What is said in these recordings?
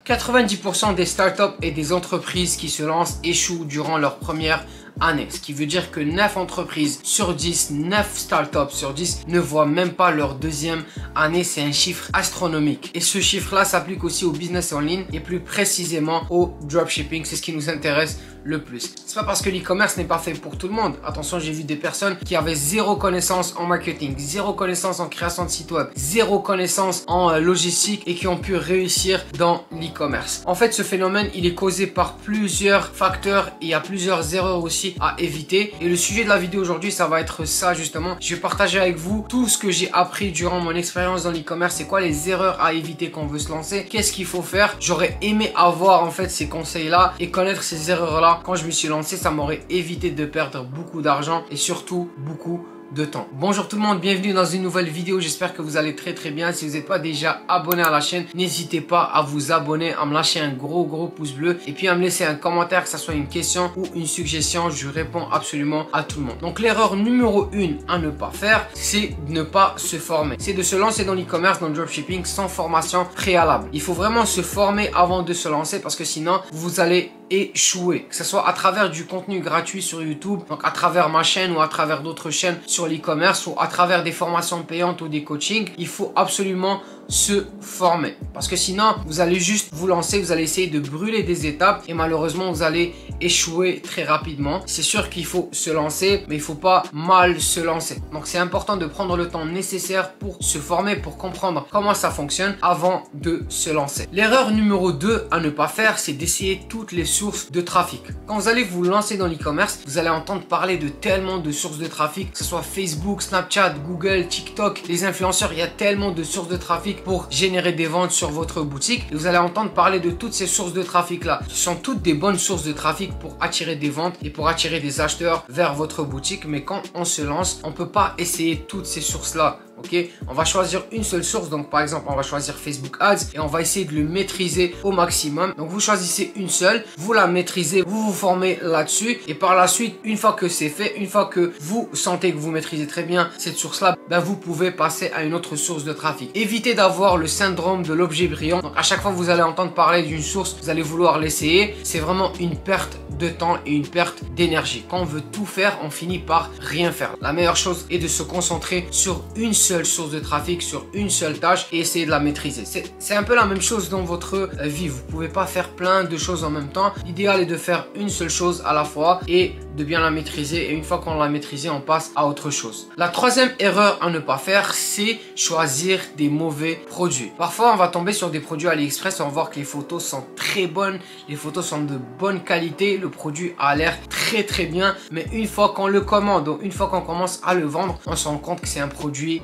90% des startups et des entreprises qui se lancent échouent durant leur première année. Ce qui veut dire que 9 entreprises sur 10, 9 startups sur 10 ne voient même pas leur deuxième année. C'est un chiffre astronomique. Et ce chiffre-là s'applique aussi au business en ligne et plus précisément au dropshipping. C'est ce qui nous intéresse le plus. C'est pas parce que l'e-commerce n'est pas fait pour tout le monde. Attention, j'ai vu des personnes qui avaient zéro connaissance en marketing, zéro connaissance en création de site web, zéro connaissance en logistique et qui ont pu réussir dans l'e-commerce. En fait, ce phénomène, il est causé par plusieurs facteurs et il y a plusieurs erreurs aussi à éviter. Et le sujet de la vidéo aujourd'hui, ça va être ça justement. Je vais partager avec vous tout ce que j'ai appris durant mon expérience dans l'e-commerce. C'est quoi les erreurs à éviter quand on veut se lancer? Qu'est-ce qu'il faut faire? J'aurais aimé avoir en fait ces conseils-là et connaître ces erreurs-là. Quand je me suis lancé, ça m'aurait évité de perdre beaucoup d'argent et surtout beaucoup de temps. Bonjour tout le monde, bienvenue dans une nouvelle vidéo. J'espère que vous allez très bien. Si vous n'êtes pas déjà abonné à la chaîne, n'hésitez pas à vous abonner, à me lâcher un gros pouce bleu et puis à me laisser un commentaire, que ce soit une question ou une suggestion. Je réponds absolument à tout le monde. Donc l'erreur numéro 1 à ne pas faire, c'est de ne pas se former. C'est de se lancer dans l'e-commerce, dans le dropshipping sans formation préalable. Il faut vraiment se former avant de se lancer parce que sinon vous allez échouer, que ce soit à travers du contenu gratuit sur YouTube, donc à travers ma chaîne ou à travers d'autres chaînes sur l'e-commerce ou à travers des formations payantes ou des coachings. Il faut absolument se former parce que sinon vous allez juste vous lancer, vous allez essayer de brûler des étapes et malheureusement vous allez échouer très rapidement. C'est sûr qu'il faut se lancer, mais il faut pas mal se lancer. Donc c'est important de prendre le temps nécessaire pour se former, pour comprendre comment ça fonctionne avant de se lancer. L'erreur numéro 2 à ne pas faire, c'est d'essayer toutes les sources de trafic. Quand vous allez vous lancer dans l'e-commerce, vous allez entendre parler de tellement de sources de trafic, que ce soit Facebook, Snapchat, Google, TikTok, les influenceurs. Il y a tellement de sources de trafic pour générer des ventes sur votre boutique et vous allez entendre parler de toutes ces sources de trafic là. Ce sont toutes des bonnes sources de trafic pour attirer des ventes et pour attirer des acheteurs vers votre boutique, mais quand on se lance, on peut pas essayer toutes ces sources là. Ok, on va choisir une seule source. Donc par exemple, on va choisir Facebook Ads et on va essayer de le maîtriser au maximum. Donc vous choisissez une seule, vous la maîtrisez, vous vous formez là-dessus et par la suite, une fois que c'est fait, une fois que vous sentez que vous maîtrisez très bien cette source-là, ben vous pouvez passer à une autre source de trafic. Évitez d'avoir le syndrome de l'objet brillant. Donc à chaque fois que vous allez entendre parler d'une source, vous allez vouloir l'essayer. C'est vraiment une perte de temps et une perte d'énergie. Quand on veut tout faire, on finit par rien faire. La meilleure chose est de se concentrer sur une seule source de trafic, sur une seule tâche et essayer de la maîtriser. C'est un peu la même chose dans votre vie. Vous pouvez pas faire plein de choses en même temps. L'idéal est de faire une seule chose à la fois et de bien la maîtriser. Et une fois qu'on l'a maîtrisée, on passe à autre chose. La troisième erreur à ne pas faire, c'est choisir des mauvais produits. Parfois, on va tomber sur des produits AliExpress, on va voir que les photos sont très bonnes, les photos sont de bonne qualité, le produit a l'air très bien, mais une fois qu'on le commande, ou une fois qu'on commence à le vendre, on se rend compte que c'est un produit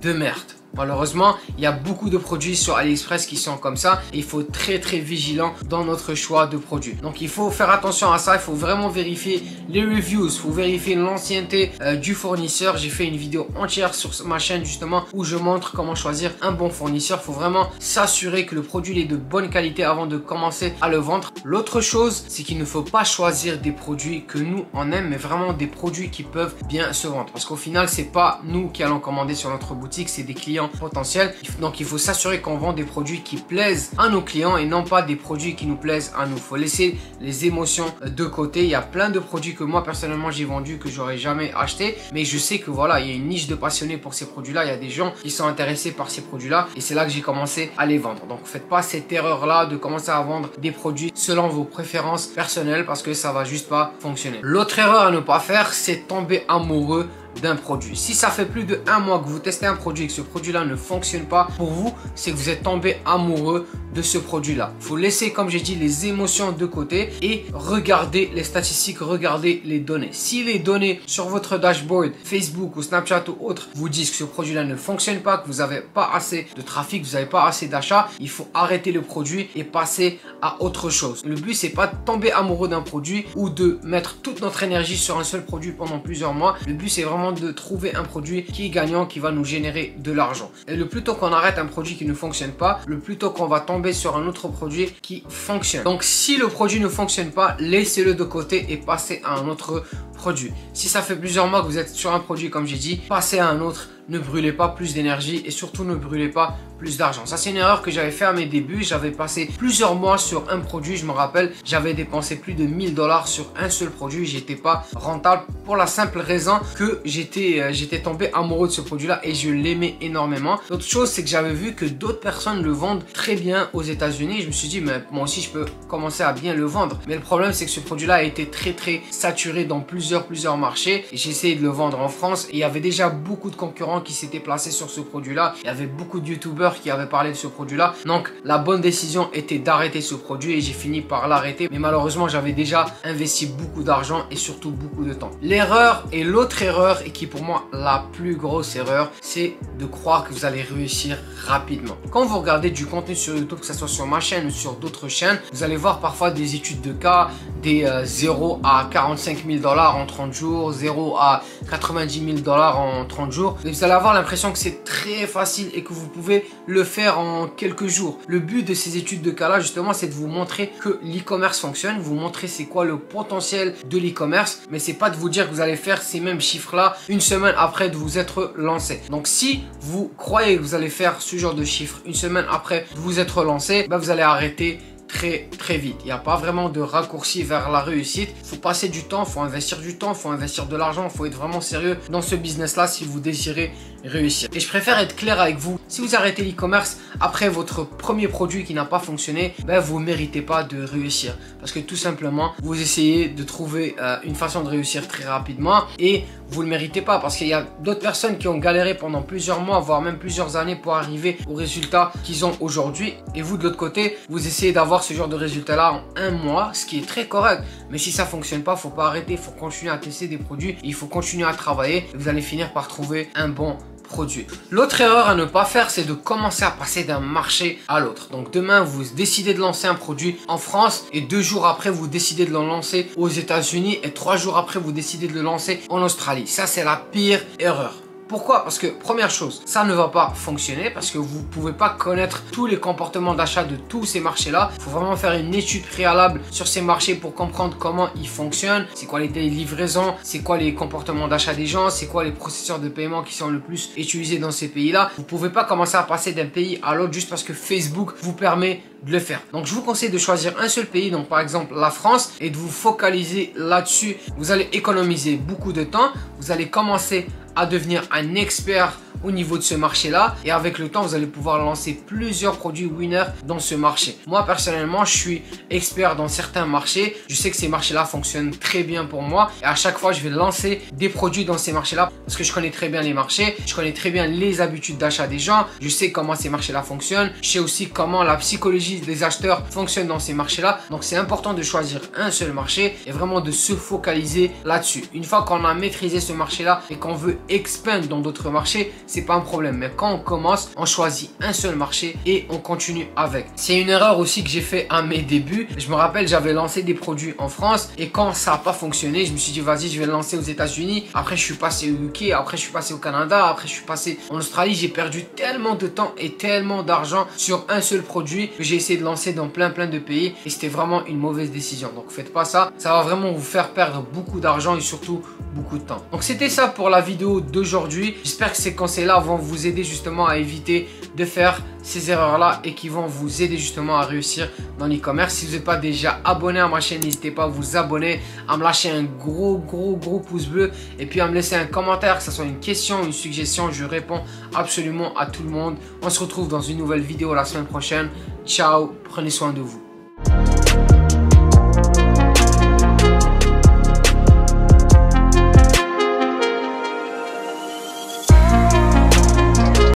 de merde. Malheureusement, il y a beaucoup de produits sur AliExpress qui sont comme ça et il faut être très vigilant dans notre choix de produits. Donc il faut faire attention à ça, il faut vraiment vérifier les reviews, il faut vérifier l'ancienneté du fournisseur. J'ai fait une vidéo entière sur ma chaîne justement où je montre comment choisir un bon fournisseur. Il faut vraiment s'assurer que le produit est de bonne qualité avant de commencer à le vendre. L'autre chose, c'est qu'il ne faut pas choisir des produits que nous on aime, mais vraiment des produits qui peuvent bien se vendre. Parce qu'au final, c'est pas nous qui allons commander sur notre boutique, c'est des clients potentiels. Donc il faut s'assurer qu'on vend des produits qui plaisent à nos clients et non pas des produits qui nous plaisent à nous. Il faut laisser les émotions de côté. Il y a plein de produits que moi personnellement j'ai vendus que j'aurais jamais acheté, mais je sais que voilà, il y a une niche de passionnés pour ces produits là. Il y a des gens qui sont intéressés par ces produits là et c'est là que j'ai commencé à les vendre. Donc faites pas cette erreur là de commencer à vendre des produits selon vos préférences personnelles parce que ça va juste pas fonctionner. L'autre erreur à ne pas faire, c'est tomber amoureux d'un produit. Si ça fait plus de 1 mois que vous testez un produit et que ce produit-là ne fonctionne pas pour vous, c'est que vous êtes tombé amoureux de ce produit-là. Il faut laisser, comme j'ai dit, les émotions de côté et regarder les statistiques, regarder les données. Si les données sur votre dashboard, Facebook ou Snapchat ou autre, vous disent que ce produit-là ne fonctionne pas, que vous n'avez pas assez de trafic, vous n'avez pas assez d'achats, il faut arrêter le produit et passer à autre chose. Le but, c'est pas de tomber amoureux d'un produit ou de mettre toute notre énergie sur un seul produit pendant plusieurs mois. Le but, c'est vraiment de trouver un produit qui est gagnant, qui va nous générer de l'argent. Et le plus tôt qu'on arrête un produit qui ne fonctionne pas, le plus tôt qu'on va tomber sur un autre produit qui fonctionne. Donc si le produit ne fonctionne pas, laissez-le de côté et passez à un autre produit. Si ça fait plusieurs mois que vous êtes sur un produit, comme j'ai dit, passez à un autre. Ne brûlez pas plus d'énergie et surtout ne brûlez pas plus d'argent. Ça, c'est une erreur que j'avais fait à mes débuts. J'avais passé plusieurs mois sur un produit. Je me rappelle, j'avais dépensé plus de 1000 $ sur un seul produit. J'étais pas rentable pour la simple raison que j'étais tombé amoureux de ce produit-là et je l'aimais énormément. L'autre chose, c'est que j'avais vu que d'autres personnes le vendent très bien aux États-Unis. Je me suis dit, mais moi aussi, je peux commencer à bien le vendre. Mais le problème, c'est que ce produit-là a été très saturé dans plusieurs marchés. Et j'ai essayé de le vendre en France et il y avait déjà beaucoup de concurrents qui s'étaient placés sur ce produit-là. Il y avait beaucoup de youtubeurs qui avaient parlé de ce produit-là. Donc, la bonne décision était d'arrêter ce produit et j'ai fini par l'arrêter. Mais malheureusement, j'avais déjà investi beaucoup d'argent et surtout beaucoup de temps. L'erreur et l'autre erreur, et qui est pour moi la plus grosse erreur, c'est de croire que vous allez réussir rapidement. Quand vous regardez du contenu sur YouTube, que ce soit sur ma chaîne ou sur d'autres chaînes, vous allez voir parfois des études de cas, des 0 à 45 000 $ en 30 jours, 0 à 90 000 $ en 30 jours. Et vous allez avoir l'impression que c'est très facile et que vous pouvez le faire en quelques jours. Le but de ces études de cas là, justement, c'est de vous montrer que l'e-commerce fonctionne, vous montrer c'est quoi le potentiel de l'e-commerce, mais c'est pas de vous dire que vous allez faire ces mêmes chiffres là une semaine après de vous être lancé. Donc si vous croyez que vous allez faire ce genre de chiffres une semaine après de vous être lancé, vous allez arrêter très vite. Il n'y a pas vraiment de raccourci vers la réussite. Il faut passer du temps, il faut investir du temps, il faut investir de l'argent, il faut être vraiment sérieux dans ce business là si vous désirez réussir. Et je préfère être clair avec vous. Si vous arrêtez l'e-commerce après votre premier produit qui n'a pas fonctionné, vous ne méritez pas de réussir. Parce que tout simplement, vous essayez de trouver une façon de réussir très rapidement et vous ne le méritez pas. Parce qu'il y a d'autres personnes qui ont galéré pendant plusieurs mois, voire même plusieurs années pour arriver au résultat qu'ils ont aujourd'hui. Et vous, de l'autre côté, vous essayez d'avoir ce genre de résultat là en un mois, ce qui est très correct. Mais si ça ne fonctionne pas, il ne faut pas arrêter. Il faut continuer à tester des produits. Et il faut continuer à travailler. Et vous allez finir par trouver un bon produit. L'autre erreur à ne pas faire, c'est de commencer à passer d'un marché à l'autre. Donc demain, vous décidez de lancer un produit en France et 2 jours après, vous décidez de le lancer aux États-Unis et 3 jours après, vous décidez de le lancer en Australie. Ça, c'est la pire erreur. Pourquoi? Parce que première chose, ça ne va pas fonctionner parce que vous ne pouvez pas connaître tous les comportements d'achat de tous ces marchés-là. Il faut vraiment faire une étude préalable sur ces marchés pour comprendre comment ils fonctionnent, c'est quoi les délais de livraison, c'est quoi les comportements d'achat des gens, c'est quoi les processeurs de paiement qui sont le plus utilisés dans ces pays-là. Vous ne pouvez pas commencer à passer d'un pays à l'autre juste parce que Facebook vous permet de le faire. Donc je vous conseille de choisir un seul pays, donc par exemple la France, et de vous focaliser là-dessus. Vous allez économiser beaucoup de temps, vous allez commencer à devenir un expert au niveau de ce marché-là et avec le temps, vous allez pouvoir lancer plusieurs produits winners dans ce marché. Moi, personnellement, je suis expert dans certains marchés. Je sais que ces marchés-là fonctionnent très bien pour moi et à chaque fois, je vais lancer des produits dans ces marchés-là parce que je connais très bien les marchés, je connais très bien les habitudes d'achat des gens, je sais comment ces marchés-là fonctionnent, je sais aussi comment la psychologie des acheteurs fonctionne dans ces marchés-là. Donc, c'est important de choisir un seul marché et vraiment de se focaliser là-dessus. Une fois qu'on a maîtrisé ce marché-là et qu'on veut expandre dans d'autres marchés, c'est pas un problème. Mais quand on commence, on choisit un seul marché et on continue avec. C'est une erreur aussi que j'ai fait à mes débuts. Je me rappelle, j'avais lancé des produits en France et quand ça n'a pas fonctionné, je me suis dit vas-y, je vais le lancer aux États-Unis. Après, je suis passé au UK, après, je suis passé au Canada, après, je suis passé en Australie. J'ai perdu tellement de temps et tellement d'argent sur un seul produit que j'ai essayé de lancer dans plein de pays et c'était vraiment une mauvaise décision. Donc, faites pas ça. Ça va vraiment vous faire perdre beaucoup d'argent et surtout beaucoup de temps. Donc, c'était ça pour la vidéo d'aujourd'hui. J'espère que ces conseils-là vont vous aider justement à éviter de faire ces erreurs-là et qui vont vous aider justement à réussir dans l'e-commerce. Si vous n'êtes pas déjà abonné à ma chaîne, n'hésitez pas à vous abonner, à me lâcher un gros pouce bleu et puis à me laisser un commentaire, que ce soit une question, une suggestion. Je réponds absolument à tout le monde. On se retrouve dans une nouvelle vidéo la semaine prochaine. Ciao, prenez soin de vous.